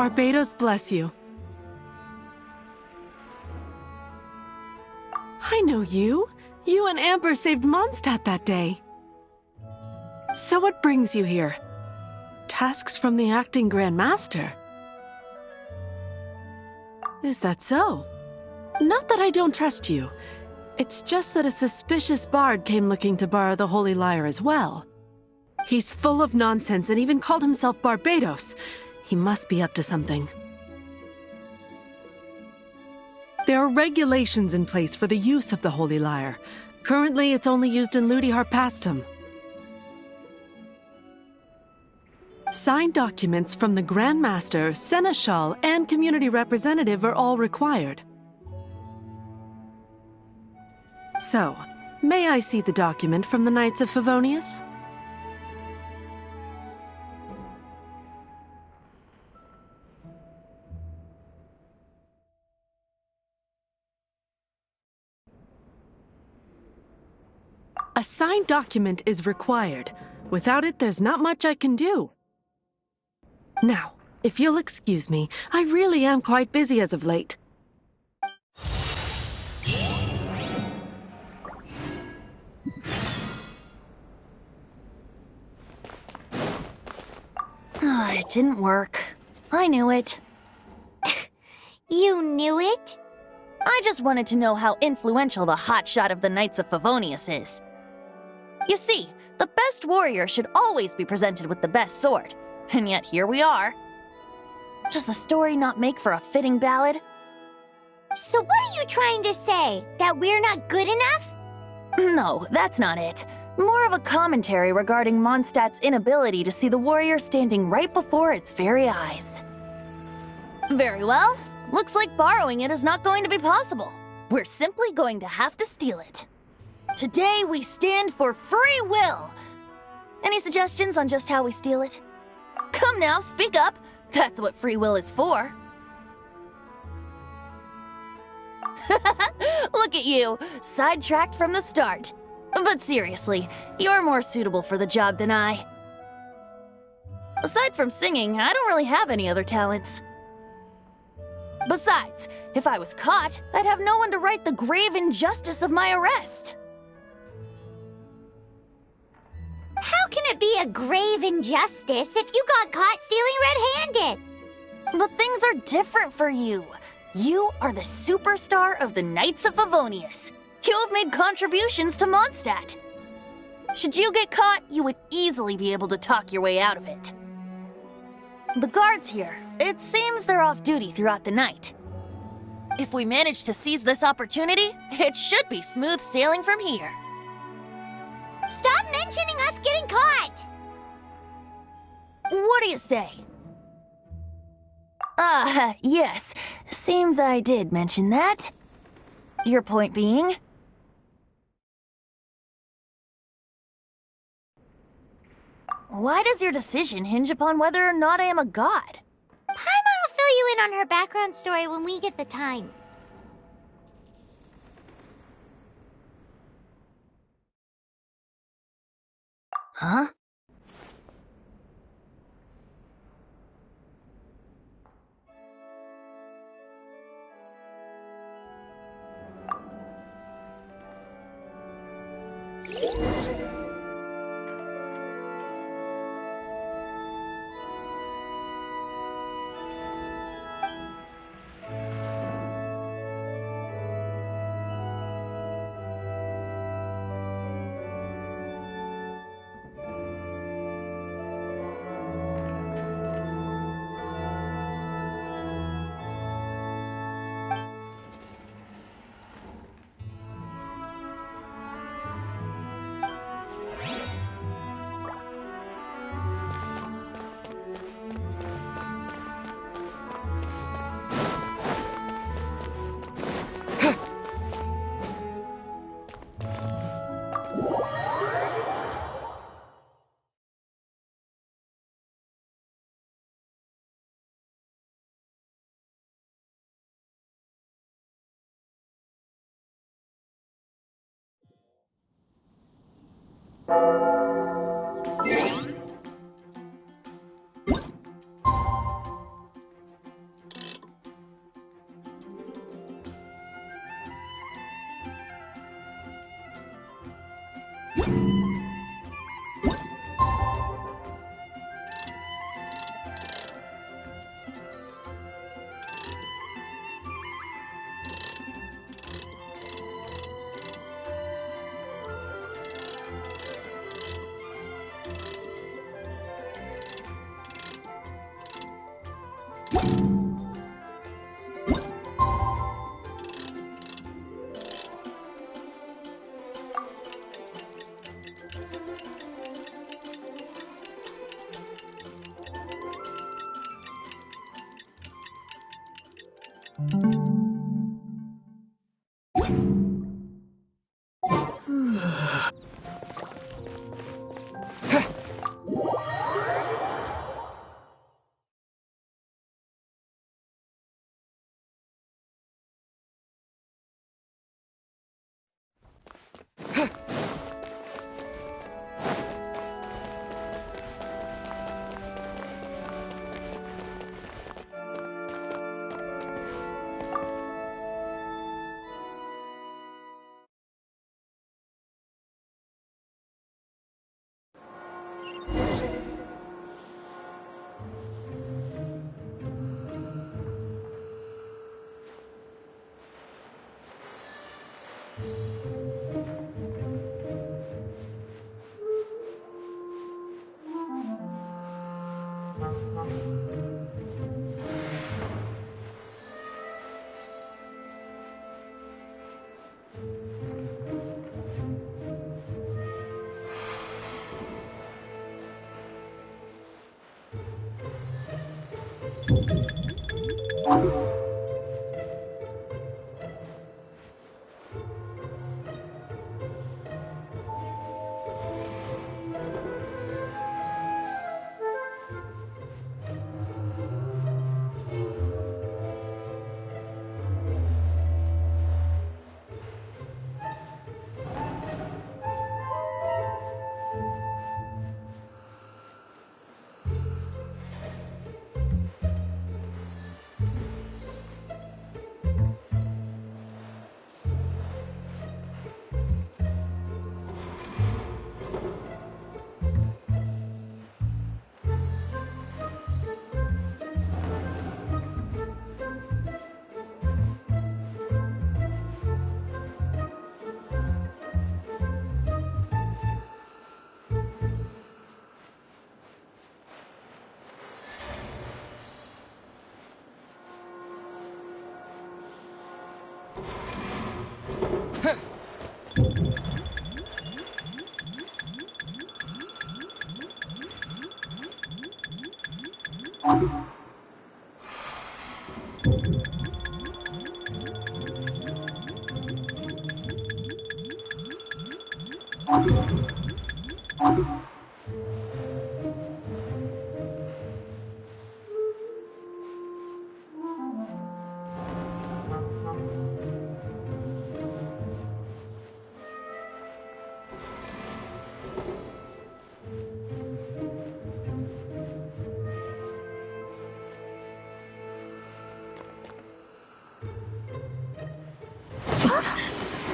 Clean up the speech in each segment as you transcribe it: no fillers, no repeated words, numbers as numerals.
Barbados bless you. I know you. You and Amber saved Mondstadt that day. So what brings you here? Tasks from the acting Grand Master? Is that so? Not that I don't trust you. It's just that a suspicious bard came looking to borrow the Holy Lyre as well. He's full of nonsense and even called himself Barbados. He must be up to something. There are regulations in place for the use of the Holy Lyre. Currently, it's only used in Ludihar Pastum. Signed documents from the Grand Master, Seneschal, and community representative are all required. So, may I see the document from the Knights of Favonius? A signed document is required. Without it, there's not much I can do. Now, if you'll excuse me, I really am quite busy as of late. It didn't work. I knew it. You knew it? I just wanted to know how influential the hotshot of the Knights of Favonius is. You see, the best warrior should always be presented with the best sword. And yet here we are. Does the story not make for a fitting ballad? So what are you trying to say? That we're not good enough? No, that's not it. More of a commentary regarding Mondstadt's inability to see the warrior standing right before its very eyes. Very well. Looks like borrowing it is not going to be possible. We're simply going to have to steal it. Today we stand for free will. Any suggestions on just how we steal it? Come now, speak up. That's what free will is for. Look at you, sidetracked from the start. But seriously, you're more suitable for the job than I. Aside from singing, I don't really have any other talents. Besides, if I was caught, I'd have no one to right the grave injustice of my arrest. How can it be a grave injustice if you got caught stealing red-handed? But things are different for you. You are the superstar of the Knights of Favonius. You have made contributions to Mondstadt. Should you get caught, you would easily be able to talk your way out of it. The guards here, it seems they're off duty throughout the night. If we manage to seize this opportunity, it should be smooth sailing from here. Stop mentioning us getting caught! What do you say? Yes. Seems I did mention that. Your point being? Why does your decision hinge upon whether or not I am a god? Paimon will fill you in on her background story when we get the time. Huh?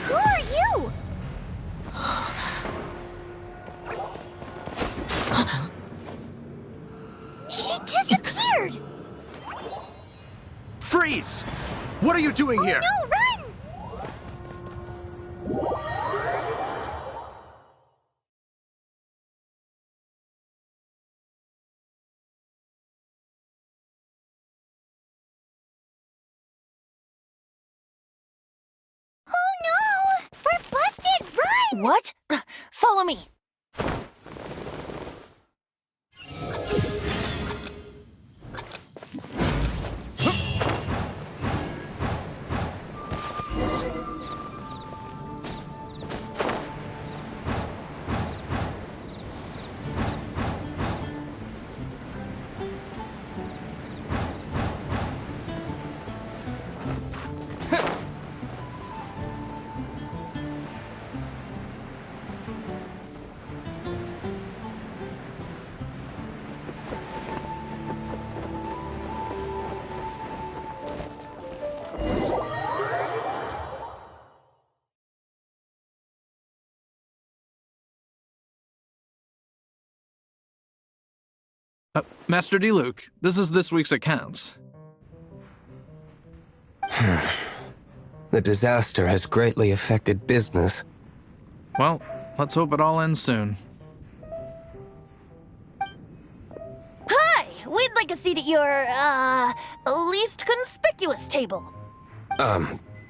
Who are you? She disappeared! Freeze! What are you doing here? No, run! Oh no! We're busted! Run! What? Follow me. Master D. Luke, this is this week's accounts. The disaster has greatly affected business. Well, let's hope it all ends soon. Hi! We'd like a seat at your, least conspicuous table.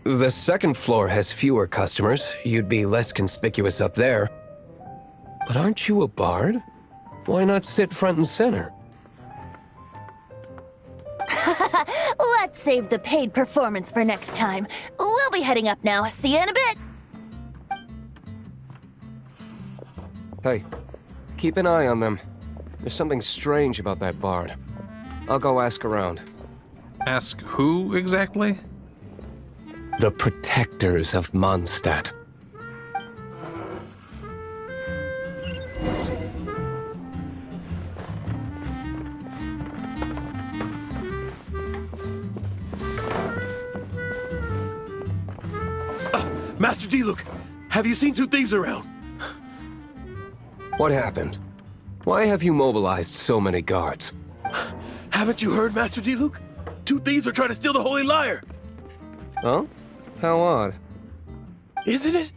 The second floor has fewer customers. You'd be less conspicuous up there. But aren't you a bard? Why not sit front and center? Let's save the paid performance for next time. We'll be heading up now. See you in a bit. Hey, keep an eye on them. There's something strange about that bard. I'll go ask around. Ask who exactly? The protectors of Mondstadt. Master D. Luke, have you seen two thieves around? What happened? Why have you mobilized so many guards? Haven't you heard, Master D. Luke? Two thieves are trying to steal the Holy Lyre. Huh? How odd. Isn't it?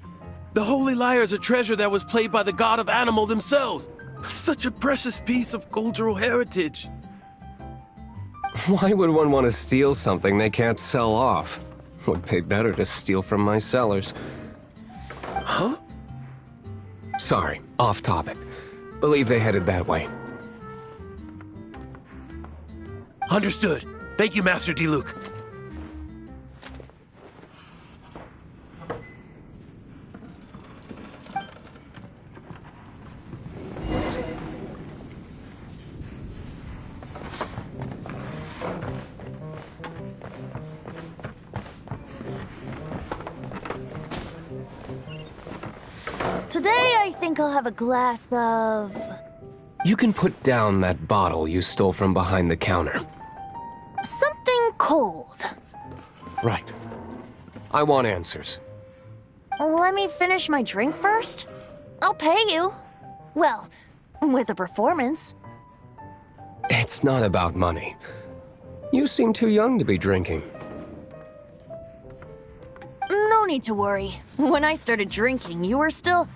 The Holy Lyre is a treasure that was played by the god of animal themselves. Such a precious piece of cultural heritage. Why would one want to steal something they can't sell off? Would pay better to steal from my sellers. Huh? Sorry, off topic. Believe they headed that way. Understood. Thank you, Master D. Luke. Today, I think I'll have a glass of... You can put down that bottle you stole from behind the counter. something cold. Right. I want answers. Let me finish my drink first. I'll pay you. Well, with a performance. It's not about money. You seem too young to be drinking. No need to worry. When I started drinking, you were still...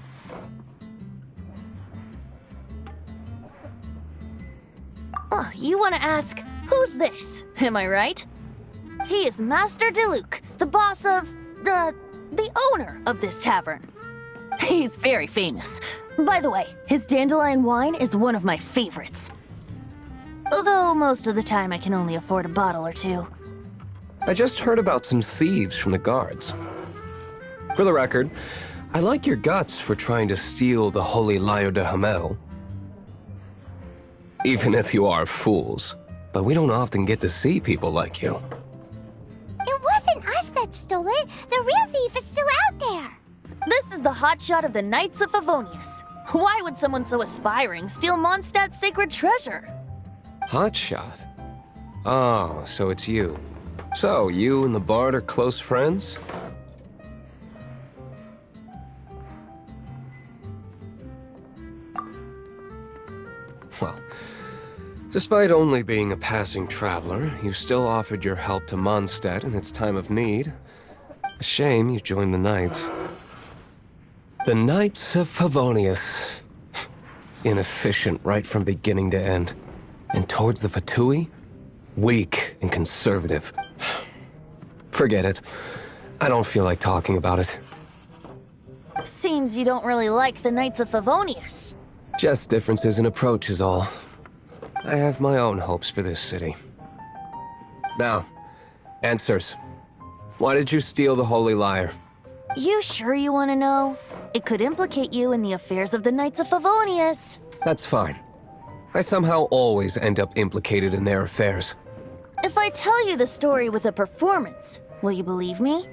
Oh, you want to ask, who's this? Am I right? He is Master DeLuke, the boss of... the owner of this tavern. He's very famous. By the way, his dandelion wine is one of my favorites. Although most of the time I can only afford a bottle or two. I just heard about some thieves from the guards. For the record, I like your guts for trying to steal the Holy Lyre de Hamel. Even if you are fools. But we don't often get to see people like you. It wasn't us that stole it. The real thief is still out there. This is the hotshot of the Knights of Favonius. Why would someone so aspiring steal Mondstadt's sacred treasure? Hotshot? Oh, so it's you. So, you and the bard are close friends? Well, despite only being a passing traveler, you still offered your help to Mondstadt in its time of need. A shame you joined the Knights. The Knights of Favonius. Inefficient right from beginning to end. And towards the Fatui, weak and conservative. Forget it. I don't feel like talking about it. Seems you don't really like the Knights of Favonius. Just differences in approach is all. I have my own hopes for this city. Now, answers. Why did you steal the Holy Lyre? You sure you want to know? It could implicate you in the affairs of the Knights of Favonius. That's fine. I somehow always end up implicated in their affairs. If I tell you the story with a performance, will you believe me?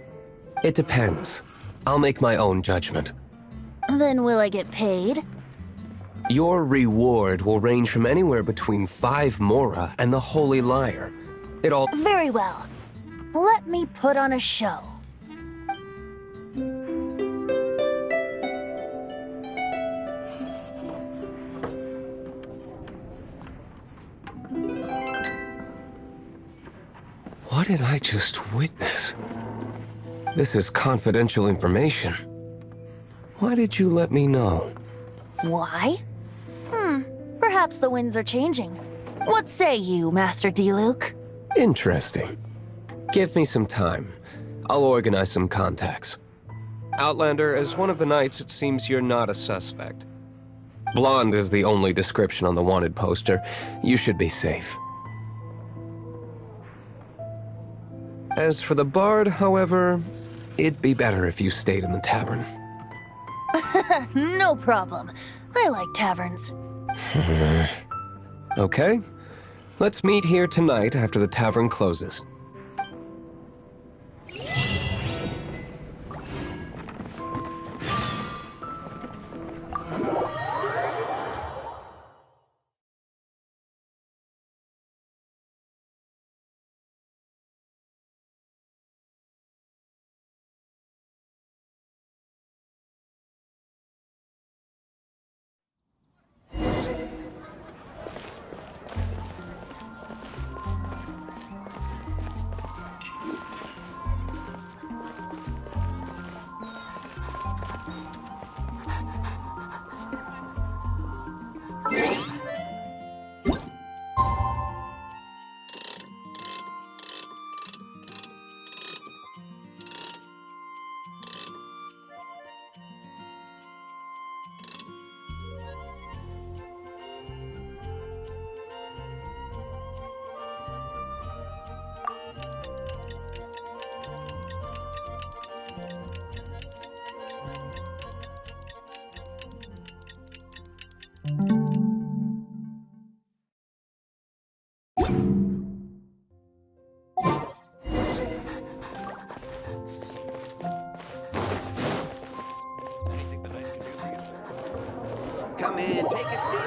It depends. I'll make my own judgment. Then will I get paid? Your reward will range from anywhere between 5 mora and the Holy Lyre. It all... Very well. Let me put on a show. did I just witness? This is confidential information. Why did you let me know? Why? Perhaps the winds are changing. What say you, Master D-Luke? Interesting. Give me some time. I'll organize some contacts. Outlander, as one of the knights, it seems you're not a suspect. Blonde is the only description on the wanted poster. You should be safe. As for the bard, however, it'd be better if you stayed in the tavern. No problem. I like taverns. Okay. Let's meet here tonight after the tavern closes. Come in, take a seat.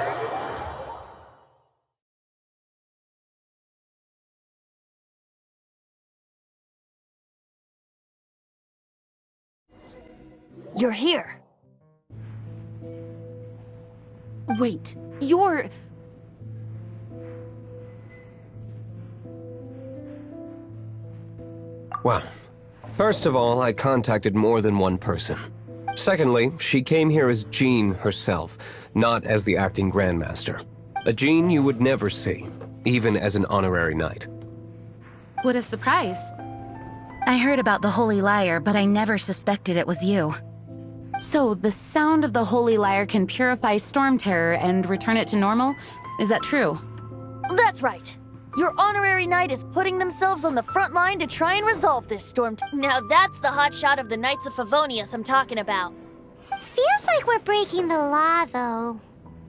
You're here. Wait, you're... Well, first of all, I contacted more than one person. Secondly, she came here as Jean herself, not as the acting Grandmaster. A Jean you would never see, even as an honorary knight. What a surprise. I heard about the Holy Lyre, but I never suspected it was you. So, the sound of the Holy Lyre can purify Storm Terror and return it to normal? Is that true? That's right. Your honorary knight is putting themselves on the front line to try and resolve this storm. Now that's the hotshot of the Knights of Favonius I'm talking about. Feels like we're breaking the law, though.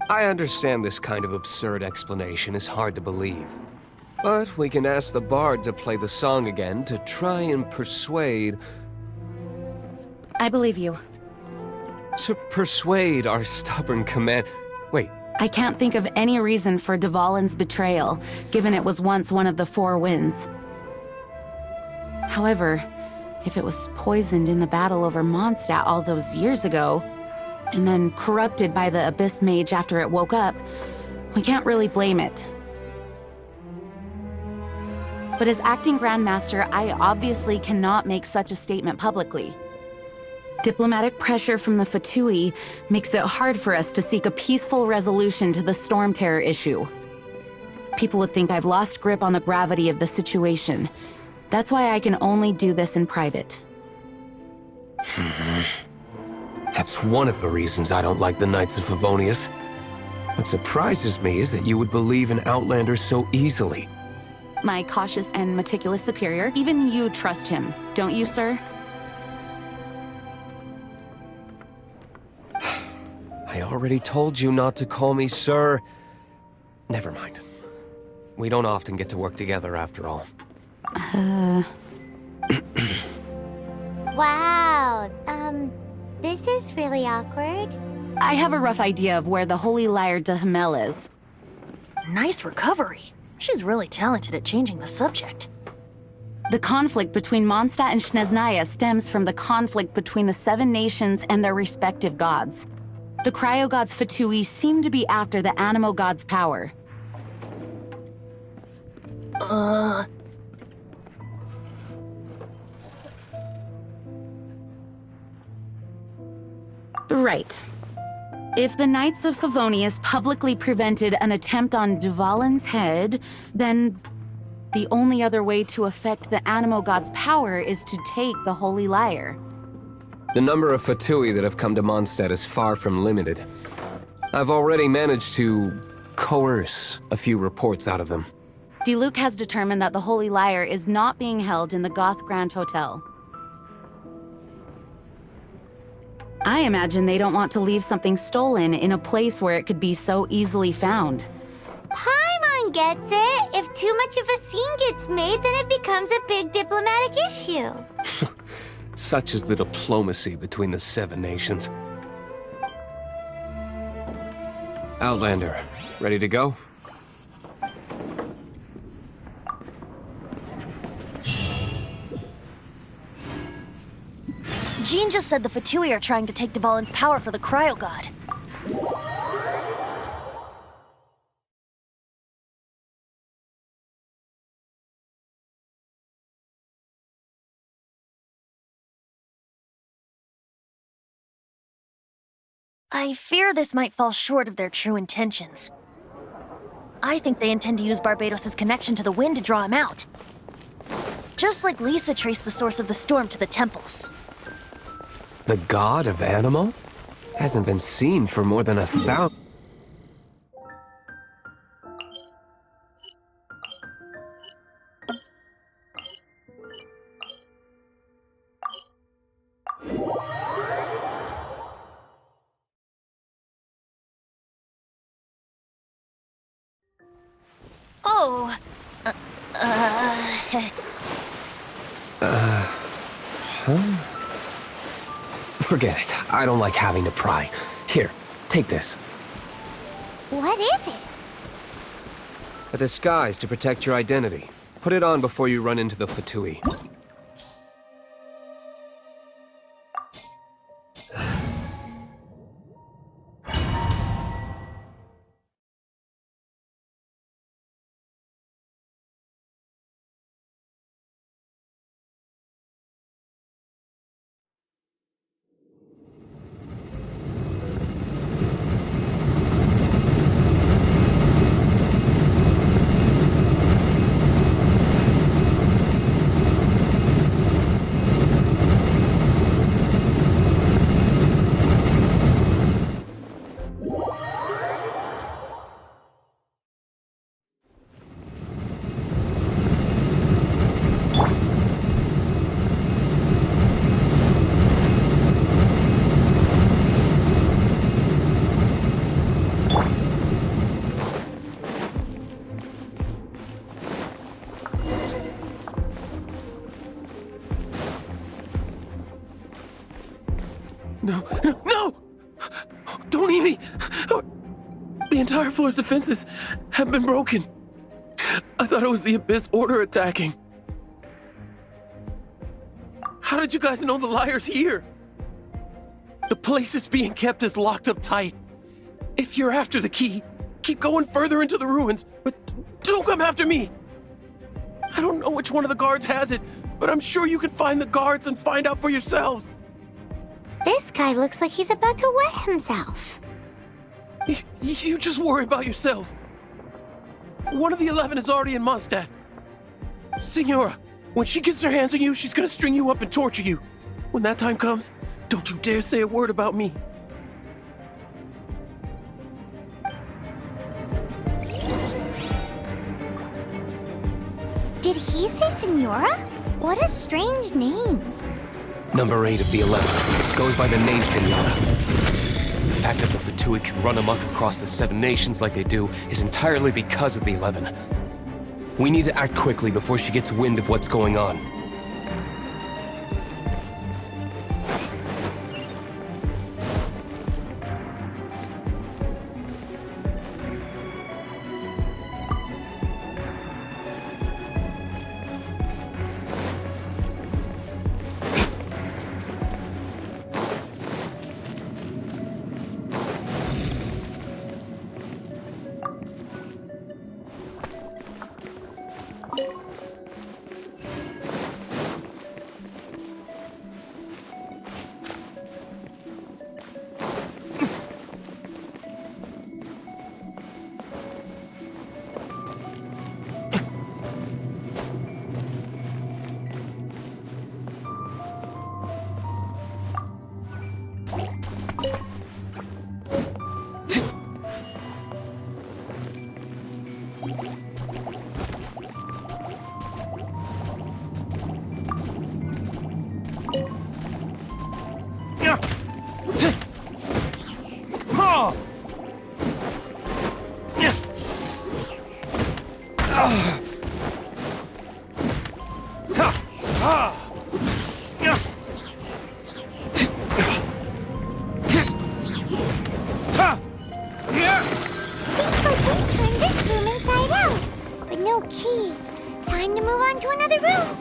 I understand this kind of absurd explanation is hard to believe. But we can ask the bard to play the song again to try and persuade... I believe you. To persuade our stubborn command... Wait, I can't think of any reason for Dvalin's betrayal, given it was once one of the Four Winds. However, if it was poisoned in the battle over Mondstadt all those years ago, and then corrupted by the Abyss Mage after it woke up, we can't really blame it. But as acting Grandmaster, I obviously cannot make such a statement publicly. Diplomatic pressure from the Fatui makes it hard for us to seek a peaceful resolution to the Storm Terror issue. People would think I've lost grip on the gravity of the situation. That's why I can only do this in private. That's one of the reasons I don't like the Knights of Favonius. What surprises me is that you would believe in Outlander so easily. My cautious and meticulous superior, even you trust him, don't you, sir? I already told you not to call me sir. Never mind. We don't often get to work together after all. Wow, this is really awkward. I have a rough idea of where the Holy Lyre de Himmel is. Nice recovery. She's really talented at changing the subject. The conflict between Mondstadt and Snezhnaya stems from the conflict between the Seven Nations and their respective gods. The cryo-gods Fatui seem to be after the animo-god's power. Right. If the Knights of Favonius publicly prevented an attempt on Dvalin's head, then the only other way to affect the Animo God's power is to take the Holy Lyre. The number of Fatui that have come to Mondstadt is far from limited. I've already managed to coerce a few reports out of them. Diluc has determined that the Holy Lyre is not being held in the Goth Grand Hotel. I imagine they don't want to leave something stolen in a place where it could be so easily found. Paimon gets it. If too much of a scene gets made, then it becomes a big diplomatic issue. Such is the diplomacy between the Seven Nations. Outlander, ready to go? Jean just said the Fatui are trying to take Dvalin's power for the Cryo God. I fear this might fall short of their true intentions. I think they intend to use Barbados' connection to the wind to draw him out. Just like Lisa traced the source of the storm to the temples. The god of Animo? Hasn't been seen for more than 1,000... Oh, Forget it. I don't like having to pry. Here, take this. What is it? A disguise to protect your identity. Put it on before you run into the Fatui. No! Don't eat me! The entire floor's defenses have been broken. I thought it was the Abyss Order attacking. How did you guys know the Lyre's here? The place it's being kept is locked up tight. If you're after the key, keep going further into the ruins, but don't come after me! I don't know which one of the guards has it, but I'm sure you can find the guards and find out for yourselves. This guy looks like he's about to wet himself. You just worry about yourselves. One of the 11 is already in Mondstadt. Signora, when she gets her hands on you, she's gonna string you up and torture you. When that time comes, don't you dare say a word about me. Did he say Signora? What a strange name. Number 8 of the 11 goes by the name Senora. The fact that the Fatui can run amok across the 7 nations like they do is entirely because of the 11. We need to act quickly before she gets wind of what's going on. on to another room.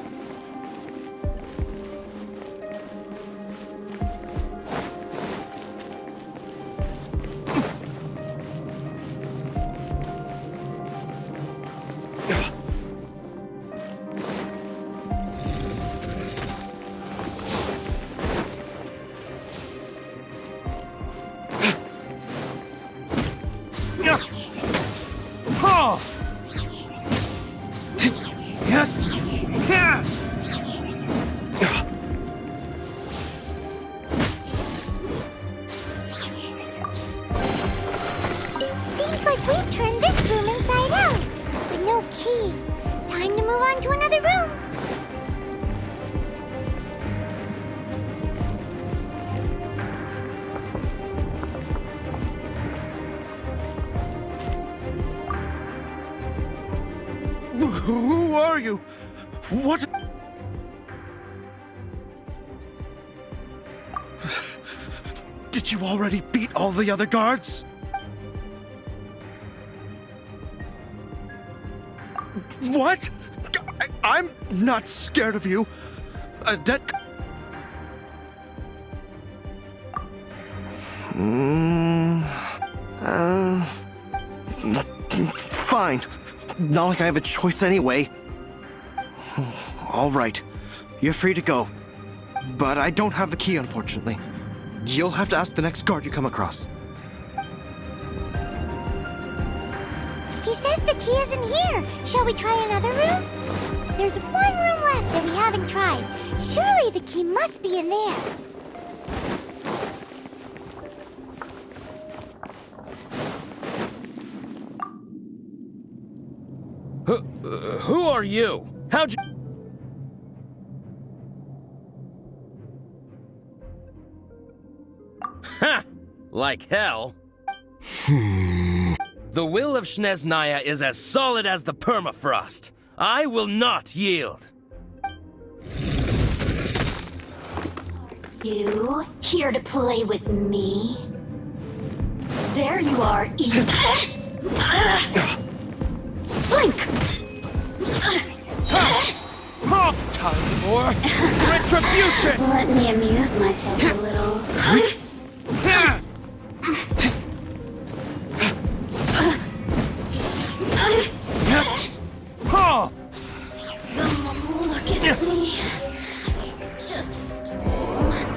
Seems like we've turned this room inside out, but no key. Time to move on to another room. Who are you? What? Did you already beat all the other guards? What? I'm not scared of you. Fine. Not like I have a choice anyway. All right. You're free to go. But I don't have the key, unfortunately. You'll have to ask the next guard you come across. He says the key isn't here. Shall we try another room? There's one room left that we haven't tried. Surely the key must be in there. Who are you? How'd you... Ha! Like hell. The will of Snezhnaya is as solid as the permafrost. I will not yield. You here to play with me? There you are, Eve. Blink! Time for retribution! Let me amuse myself a little. Look at me. Just once.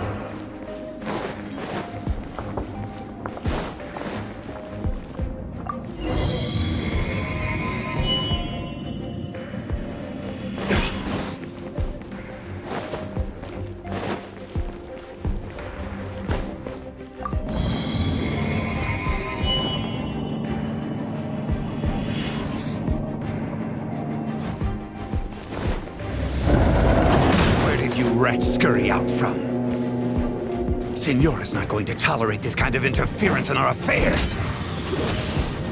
You rats scurry out from? Signora's not going to tolerate this kind of interference in our affairs.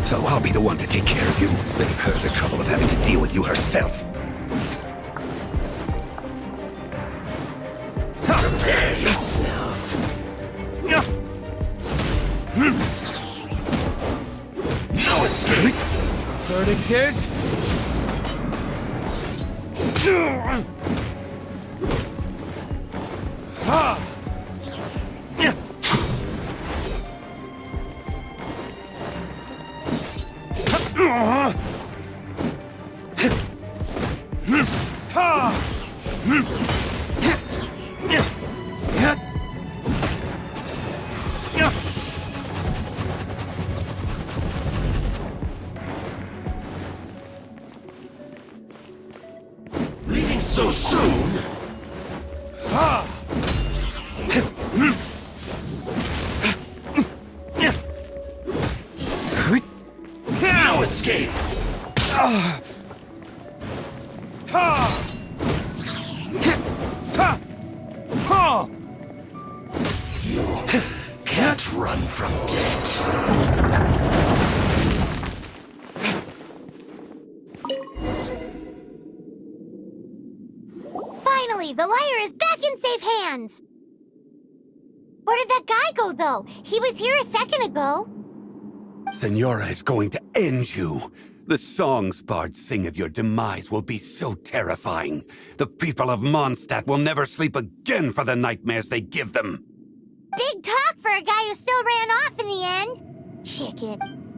So I'll be the one to take care of you. Save her the trouble of having to deal with you herself. Prepare yourself. No escape. Verdict is... Leaving so soon? No escape! You can't run from death. Finally, the liar is back in safe hands. Where did that guy go, though? He was here a second ago. Signora is going to end you. The songs bards sing of your demise will be so terrifying. The people of Mondstadt will never sleep again for the nightmares they give them. Big talk for a guy who still ran off in the end. Chicken.